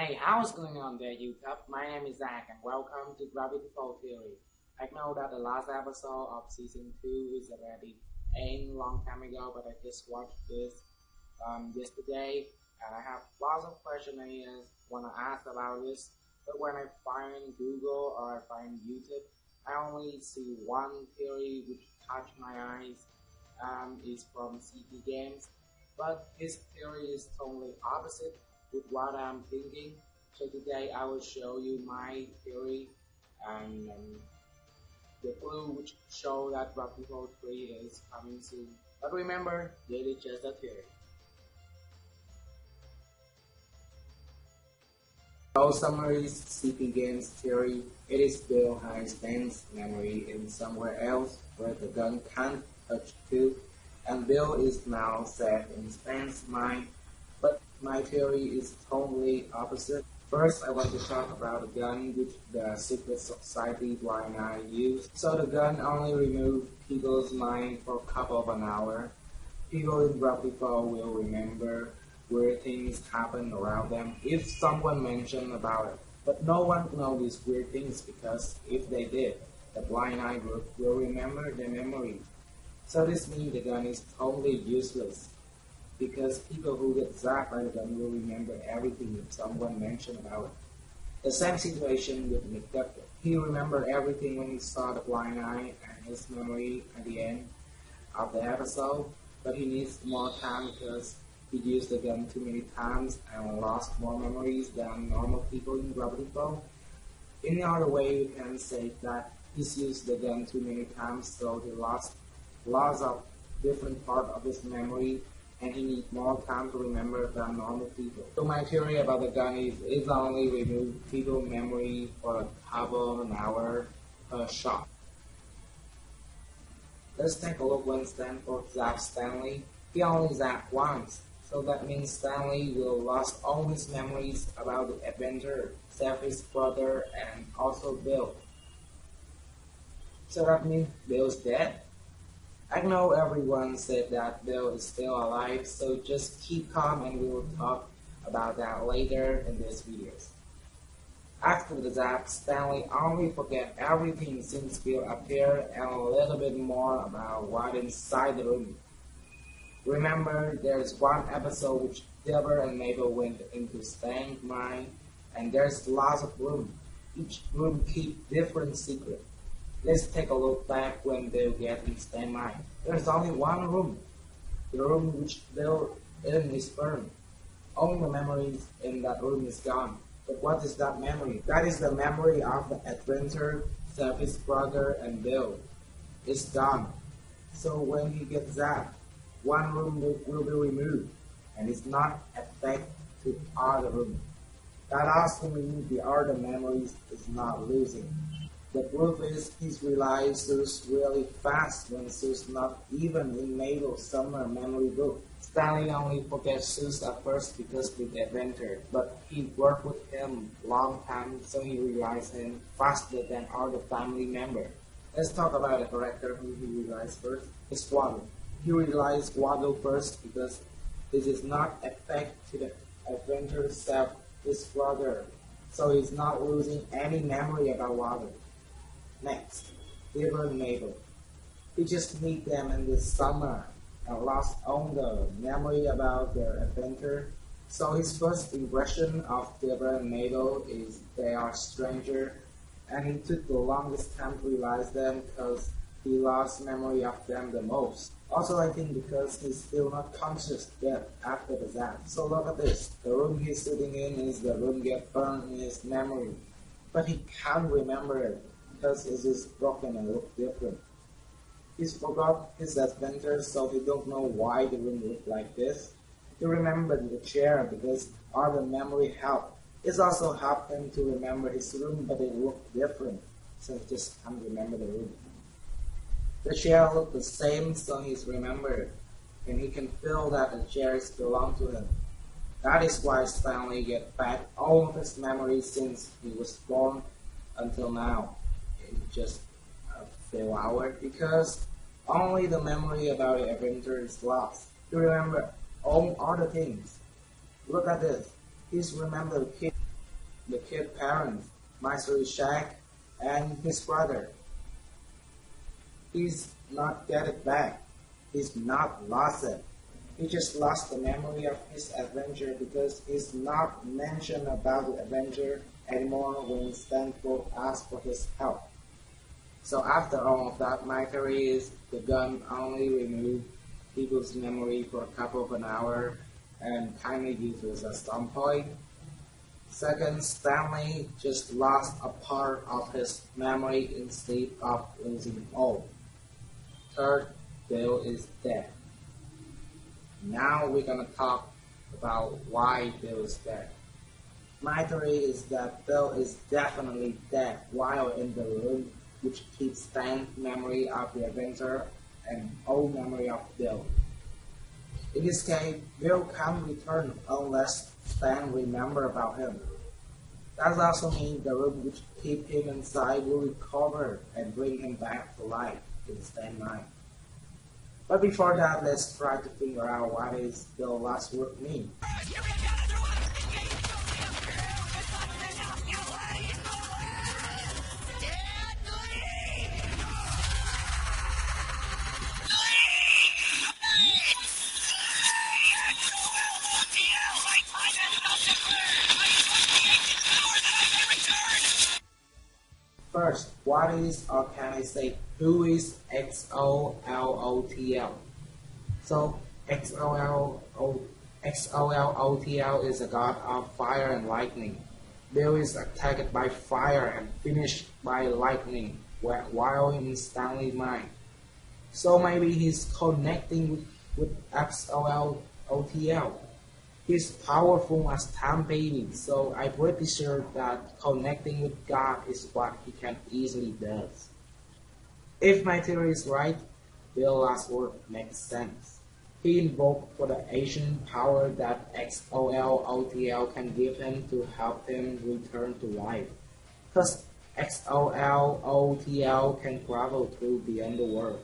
Hey, how's going on there, YouTube? My name is Zach, and welcome to Gravity Fall Theory. I know that the last episode of season 2 is already a long time ago, but I just watched this yesterday, and I have lots of questions I want to ask about this. But when I find Google or I find YouTube, I only see one theory which catch my eyes. Is from CP Games, but his theory is totally opposite with what I'm thinking. So today I will show you my theory and the clue which show that Gravity Fall 3 is coming soon. But remember, it is just a theory. So summaries CP Games theory. It is Bill has Stan's memory in somewhere else where the gun can't touch to, and Bill is now set in Stan's mind. But my theory is totally opposite. First, I want to talk about the gun which the secret society blind eye used. So the gun only removed people's mind for a couple of an hour. People in Gravity Fall will remember weird things happen around them if someone mentioned about it. But no one knows these weird things because if they did, the blind eye group will remember their memory. So this means the gun is totally useless, because people who get zapped by the gun will remember everything if someone mentioned about it. The same situation with McDuck. He remembered everything when he saw the blind eye and his memory at the end of the episode, but he needs more time because he used the gun too many times and lost more memories than normal people in Gravity Fall. In the other way, you can say that he's used the gun too many times, so he lost lots of different parts of his memory, and he needs more time to remember than normal people. So my theory about the gun is it only removes people's memory for a couple of an hour per shot. Let's take a look when Stanford zapped Stanley. He only zapped once, so that means Stanley will lose all his memories about the adventure, Cipher's brother, and also Bill. So that means Bill's dead? I know everyone said that Bill is still alive, so just keep calm and we will talk about that later in these videos. After the zap, Stanley only forget everything since Bill appeared and a little bit more about what inside the room. Remember, there's one episode which Deborah and Mabel went into Stan's mind, and there's lots of room. Each room keeps different secrets. Let's take a look back when Bill gets in Stan's mind. There's only one room, the room which Bill in his sperm. All the memories in that room is gone. But what is that memory? That is the memory of the adventure, Cipher's brother, and Bill. It's gone. So when he gets zapped, one room will be removed, and it's not affect to the other room. That also means the other memories is not losing. The proof is he realized Zeus really fast when Zeus not even in Mabel's summer memory book. Stanley only forgets Zeus at first because with the adventure, but he worked with him long time, so he realized him faster than other family members. Let's talk about the character who he realized first. It's Waddle. He realized Waddle first because this is not effect to the adventure self, his brother, so he's not losing any memory about Waddle. Next, Deborah and Mabel. He just meet them in the summer and lost all the memory about their adventure. So his first impression of Deborah and Mabel is they are strangers, and he took the longest time to realize them because he lost memory of them the most. Also, I think because he's still not conscious yet after the zap. So look at this. The room he's sitting in is the room get burned in his memory, but he can't remember it because it is broken and look different. He's forgot his adventure, so he don't know why the room looked like this. He remembered the chair because all the memory helped. It also helped him to remember his room, but it looked different, so he just can't remember the room. The chair looked the same, so he's remembered, and he can feel that the chairs belong to him. That is why Stanley get back all of his memories since he was born until now. Just a few hours, because only the memory about the adventure is lost. You remember all other things. Look at this. He's remembered the kid the kid parents, Mystery Shack, and his brother. He's not get it back. He's not lost it. He just lost the memory of his adventure because he's not mentioned about the adventure anymore when Stanley asked for his help. So after all of that, my theory is the gun only removed people's memory for a couple of an hour and kindly uses a storm point. Second, Stanley just lost a part of his memory instead of losing all. Third, Bill is dead. Now we're gonna talk about why Bill is dead. My theory is that Bill is definitely dead while in the room, which keeps Stan's memory of the adventure and old memory of Bill. In this case, Bill can't return unless Stan remember about him. That also means the room which keep him inside will recover and bring him back to life in Stan's mind. But before that, let's try to figure out what is Bill's last word mean. First, what is, or can I say, who is XOLOTL? So, XOLOTL is a god of fire and lightning. Bill is attacked by fire and finished by lightning while in Stanley's mind. So maybe he's connecting with XOLOTL. He's powerful as time baby, so I'm pretty sure that connecting with God is what he can easily does. If my theory is right, Bill's last word makes sense. He invoked for the ancient power that XOLOTL can give him to help him return to life. Because XOLOTL can travel through the underworld.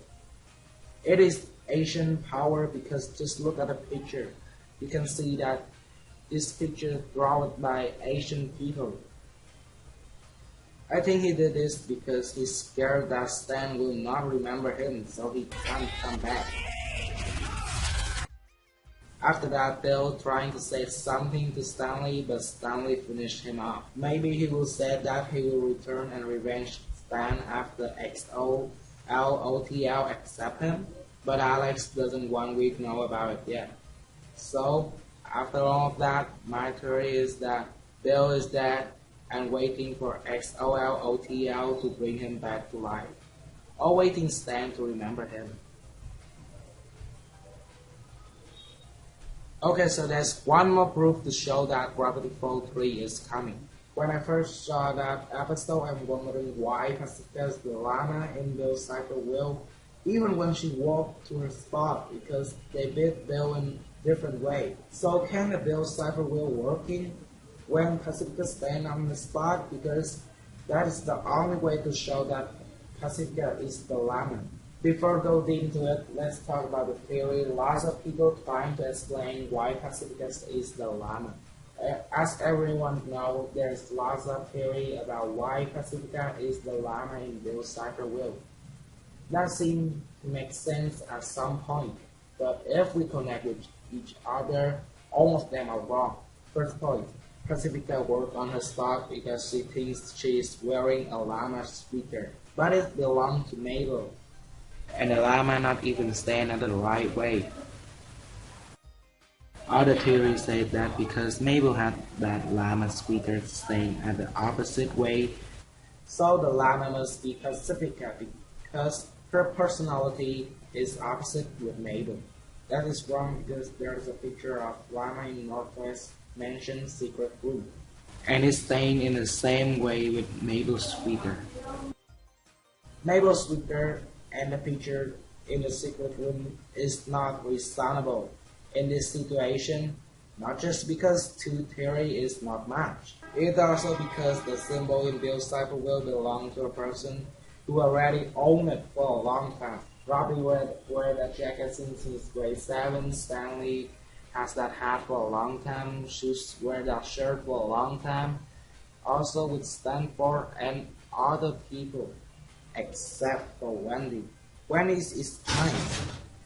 It is ancient power because just look at the picture. You can see that this picture drawn by Asian people. I think he did this because he's scared that Stan will not remember him, so he can't come back. After that, Bill trying to say something to Stanley, but Stanley finished him off. Maybe he will say that he will return and revenge Stan after XOLOTL accept him, but Alex doesn't want we to know about it yet. So, after all of that, my theory is that Bill is dead and waiting for XOLOTL to bring him back to life, or waiting Stan to remember him. Okay, so there's one more proof to show that Gravity Falls 3 is coming. When I first saw that episode, I'm wondering why Pacifica's the llama in Bill Cipher will, even when she walked to her spot, because they beat Bill in different way. So can the Bill Cipher wheel working when Pacifica stand on the spot? Because that is the only way to show that Pacifica is the llama. Before going into it, let's talk about the theory. Lots of people trying to explain why Pacifica is the llama. As everyone knows, there's lots of theory about why Pacifica is the llama in Bill Cipher wheel. That seems to make sense at some point, but if we connect with each other, all of them are wrong. First point, Pacifica worked on her spot because she thinks she is wearing a llama sweater, but it belongs to Mabel, and the llama not even stand at the right way. Other theories say that because Mabel had that llama sweater staying at the opposite way, so the llama must be Pacifica because her personality is opposite with Mabel. That is wrong because there is a picture of llama in Northwest Mansion secret room, and it's staying in the same way with Mabel's sweater. Mabel's sweater and the picture in the secret room is not reasonable in this situation, not just because two theory is not matched. It's also because the symbol in Bill Cipher will belong to a person who already owned it for a long time. Robbie wear that jacket since his grade 7. Stanley has that hat for a long time. Shoes wear that shirt for a long time. also with Stanford and other people, except for Wendy. Wendy is kind,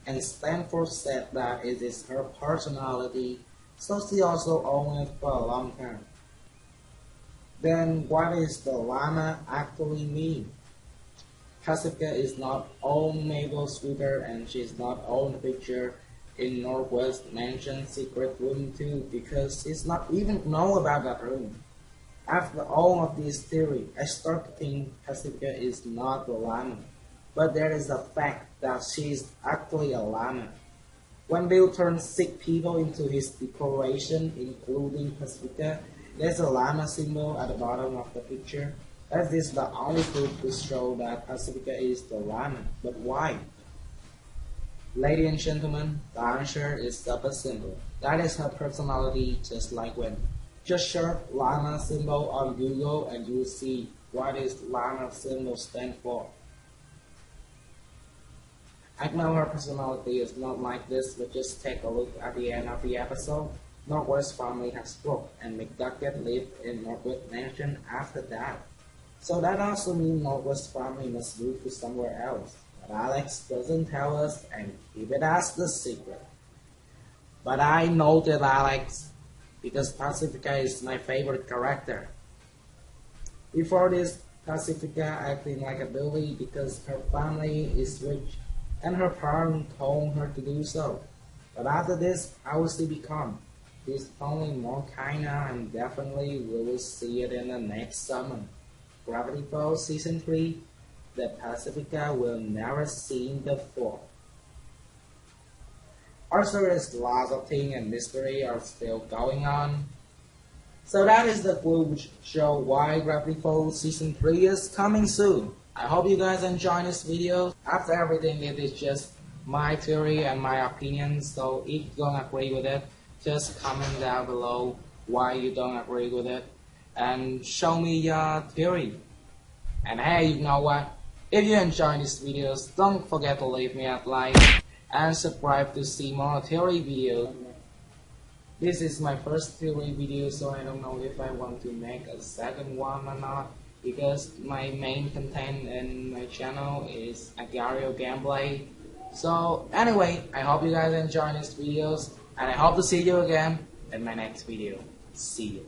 and Stanford said that it is her personality, so she also owned it for a long time. Then what is the llama actually mean? Pacifica is not own naval sweeper and she's not own picture in Northwest Mansion secret room too because she's not even know about that room. After all of this theory, I start to think Pacifica is not the llama, but there is a fact that she is actually a llama. When Bill turns 6 people into his decoration, including Pacifica, there's a llama symbol at the bottom of the picture. That is the only proof to show that Pacifica is the llama. But why? Ladies and gentlemen, the answer is the symbol. That is her personality, just like Wendy. Just search llama symbol on Google and you'll see what is llama symbol stand for. I know her personality is not like this, but just take a look at the end of the episode. Northwest family has broke and McDuckett lived in Northwest Mansion after that. So that also means Northwest family must move to somewhere else. But Alex doesn't tell us and keep it as the secret. But I know that Alex because Pacifica is my favorite character. Before this, Pacifica acting like a bully because her family is rich and her parents told her to do so. But after this, how will she become? She's only more kinda and definitely we will see it in the next summer. Gravity Falls Season 3 that Pacifica will never seen before. Also, there's lots of things and mystery are still going on. So that is the clue which show why Gravity Falls Season 3 is coming soon. I hope you guys enjoy this video. After everything, it is just my theory and my opinion. So if you don't agree with it, just comment down below why you don't agree with it. And show me your theory. And hey, you know what? If you enjoy these videos, don't forget to leave me a like and subscribe to see more theory videos. This is my first theory video, so I don't know if I want to make a second one or not, because my main content in my channel is Agario gameplay. So anyway, I hope you guys enjoy these videos, and I hope to see you again in my next video. See you.